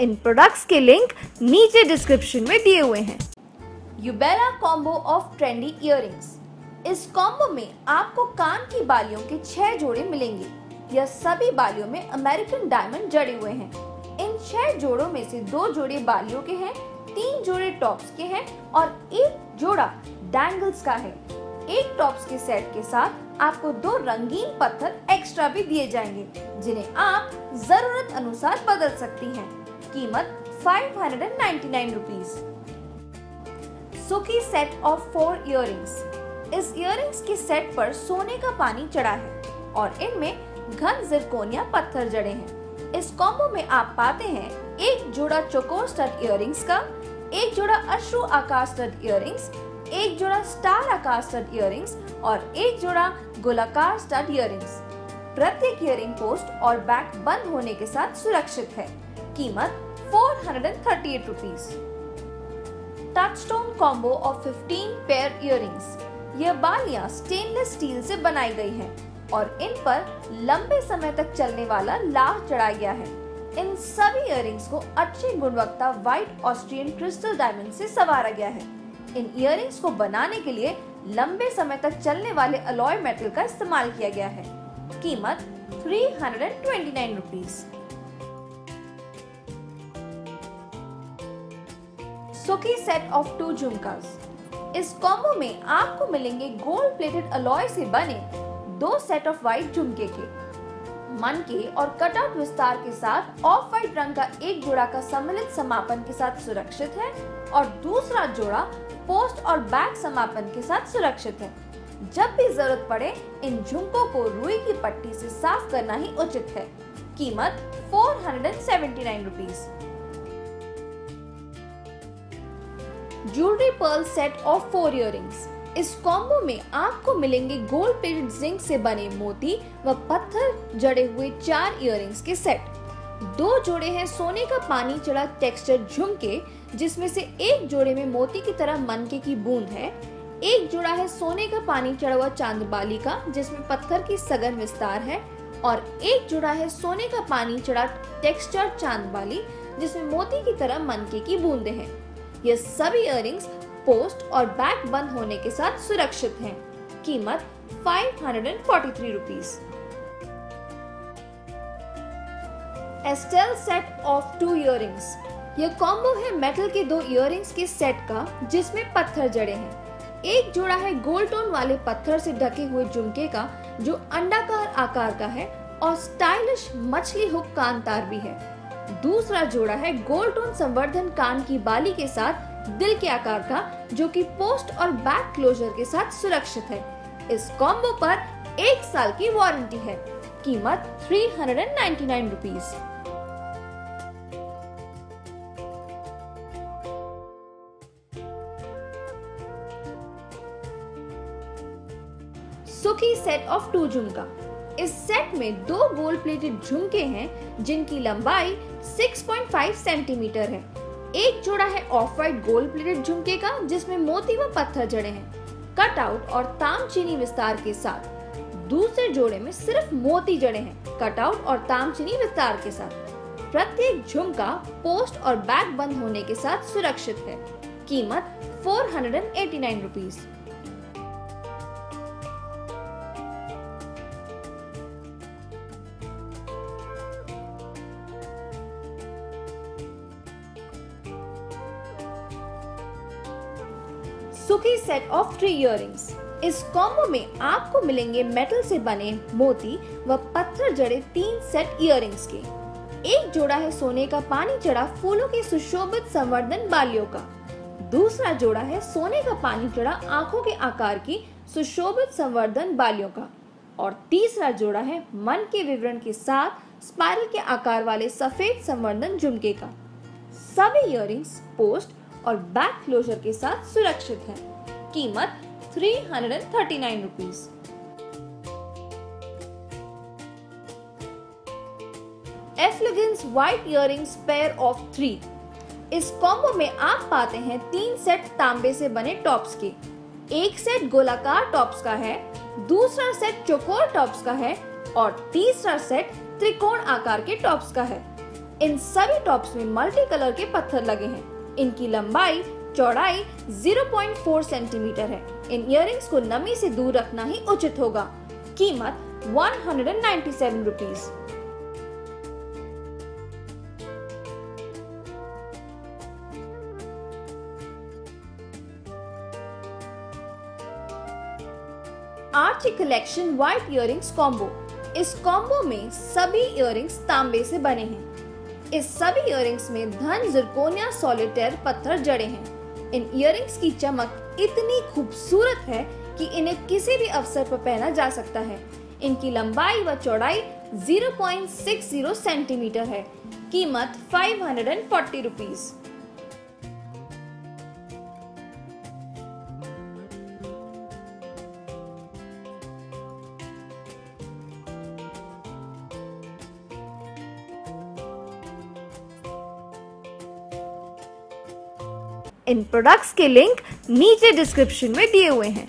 इन products के link नीचे description में दिए हुए हैं। यूबेरा कॉम्बो ऑफ ट्रेंडी इयररिंग्स। इस कॉम्बो में आपको कान की बालियों के 6 जोड़े मिलेंगे। यह सभी बालियों में अमेरिकन डायमंड जड़े हुए हैं। इन 6 जोड़ों में से 2 जोड़े बालियों के हैं, 3 जोड़े टॉप्स के हैं और 1 जोड़ा डैंगल्स का है। एक टॉप्स के सेट के साथ आपको 2 रंगीन पत्थर एक्स्ट्रा भी दिए जाएंगे, जिन्हें आप जरूरत अनुसार बदल सकती हैं। कीमत 599 रुपीज। सुखी सेट ऑफ 4 इयररिंग्स। इस इयररिंग्स के सेट पर सोने का पानी चढ़ा है और इनमें घन जिरकोनिया पत्थर जड़े हैं। इस कॉम्बो में आप पाते हैं 1 जोड़ा चौकोर स्टड इयररिंग्स का, 1 जोड़ा अश्रु आकार स्टड इयररिंग्स, 1 जोड़ा स्टार आकार स्टड इयररिंग्स और 1 जोड़ा गोलाकार स्टड इयररिंग्स। प्रत्येक इयररिंग पोस्ट और बैक बंद होने के साथ सुरक्षित है। कीमत 438 rupees. Touchstone combo of 15 pair earrings. यह बालियां स्टेनलेस स्टील से बनाई गई हैं और इन पर लंबे समय तक चलने वाला लाख चढ़ाया गया है। इन सभी इयररिंग्स को अच्छी गुणवत्ता व्हाइट ऑस्ट्रियन क्रिस्टल डायमंड से संवारा गया है। इन इयररिंग्स को बनाने के लिए लंबे समय तक चलने वाले अलॉय मेटल का इस्तेमाल किया गया है। कीमत 329 रुपीज। सुखी सेट ऑफ 2 झुमकास। इस कॉम्बो में आपको मिलेंगे गोल्ड प्लेटेड अलॉय से बने 2 सेट ऑफ व्हाइट झुमके के। मन के और कटआउट विस्तार के साथ ऑफ व्हाइट रंग का एक जोड़ा का सम्मिलित समापन के साथ सुरक्षित है और दूसरा जोड़ा पोस्ट और बैक समापन के साथ सुरक्षित है। जब भी जरूरत पड़े इन झुमकों को रुई की पट्टी से साफ करना ही उचित है। कीमत 479 rupees. Jewellery pearl set of 4 earrings. इस कॉम्बो में आपको मिलेंगे गोल्ड प्लेटेड जिंक से बने मोती व पत्थर जड़े हुए 4 इयररिंग्स के सेट। 2 जोड़े हैं सोने का पानी चढ़ा टेक्सचर झुमके, जिसमें से 1 जोड़े में मोती की तरह मनके की बूंद है। 1 जोड़ा है सोने का पानी चढ़ा हुआ चांदबाली का, जिसमें पत्थर की सघन विस्तार है और 1 जोड़ा है सोने का पानी चढ़ा टेक्सचर चांदबाली, जिसमें मोती की तरह मनके की बूंदें हैं। ये सभी इयररिंग्स पोस्ट और बैक बंद होने के साथ सुरक्षित हैं। कीमत 543 rupees. Estele set of 2 earrings. यह कॉम्बो है मेटल के 2 इयररिंग्स के सेट का, जिसमें पत्थर जड़े हैं। 1 जोड़ा है गोल्ड टोन वाले पत्थर से ढके हुए झुमके का, जो अंडाकार आकार का है और स्टाइलिश मछली हुक कान तार भी है। दूसरा जोड़ा है गोल्ड टोन संवर्धन कान की बाली के साथ दिल के आकार का, जो कि पोस्ट और बैक क्लोजर के साथ सुरक्षित है। इस कॉम्बो पर 1 साल की वारंटी है। कीमत 399 रुपीज। सुखी सेट ऑफ 2 झुमका। इस सेट में 2 गोल्ड प्लेटेड झुमके हैं, जिनकी लंबाई 6.5 सेंटीमीटर है। 1 जोड़ा है ऑफ व्हाइट गोल्ड प्लेटेड झुमके का, जिसमें मोती व पत्थर जड़े हैं, कटआउट और तामचीनी विस्तार के साथ। दूसरे जोड़े में सिर्फ मोती जड़े हैं, कटआउट और तामचीनी विस्तार के साथ। प्रत्येक झुमका पोस्ट और बैक बंद होने के साथ सुरक्षित है। कीमत 489 रुपीज। सुखी सेट ऑफ 3 इयररिंग्स। इस कॉम्बो में आपको मिलेंगे मेटल से बने मोती व पत्थर जड़े 3 सेट इयररिंग्स के। 1 जोड़ा है सोने का पानी चढ़ा फूलों के सुशोभित संवर्धन बालियों का। दूसरा जोड़ा है सोने का पानी चढ़ा आंखों के आकार की सुशोभित संवर्धन बालियों का और तीसरा जोड़ा है मन के विवरण के साथ स्पाइरल के आकार वाले सफेद संवर्धन झुमके का। सभी इयररिंग्स पोस्ट और बैक क्लोजर के साथ सुरक्षित है। कीमत 339 rupees. Efulgenz white earrings pair of 3। इस कॉम्बो में आप पाते हैं 3 सेट तांबे से बने टॉप्स के। एक सेट गोलाकार टॉप्स का है, दूसरा सेट चौकोर टॉप्स का है और तीसरा सेट त्रिकोण आकार के टॉप्स का है। इन सभी टॉप्स में मल्टी कलर के पत्थर लगे हैं। इनकी लंबाई चौड़ाई 0.4 सेंटीमीटर है। इन इयररिंग्स को नमी से दूर रखना ही उचित होगा। कीमत 197 rupees. Archies collection white earrings combo. इस कॉम्बो में सभी इयररिंग्स तांबे से बने हैं। इस सभी इयररिंग्स में धन जिरकोनिया सॉलिटेयर पत्थर जड़े हैं। इन इयररिंग्स की चमक इतनी खूबसूरत है कि इन्हें किसी भी अवसर पर पहना जा सकता है। इनकी लंबाई व चौड़ाई 0.60 सेंटीमीटर है। कीमत 540 रुपीज। इन प्रोडक्ट्स के लिंक नीचे डिस्क्रिप्शन में दिए हुए हैं।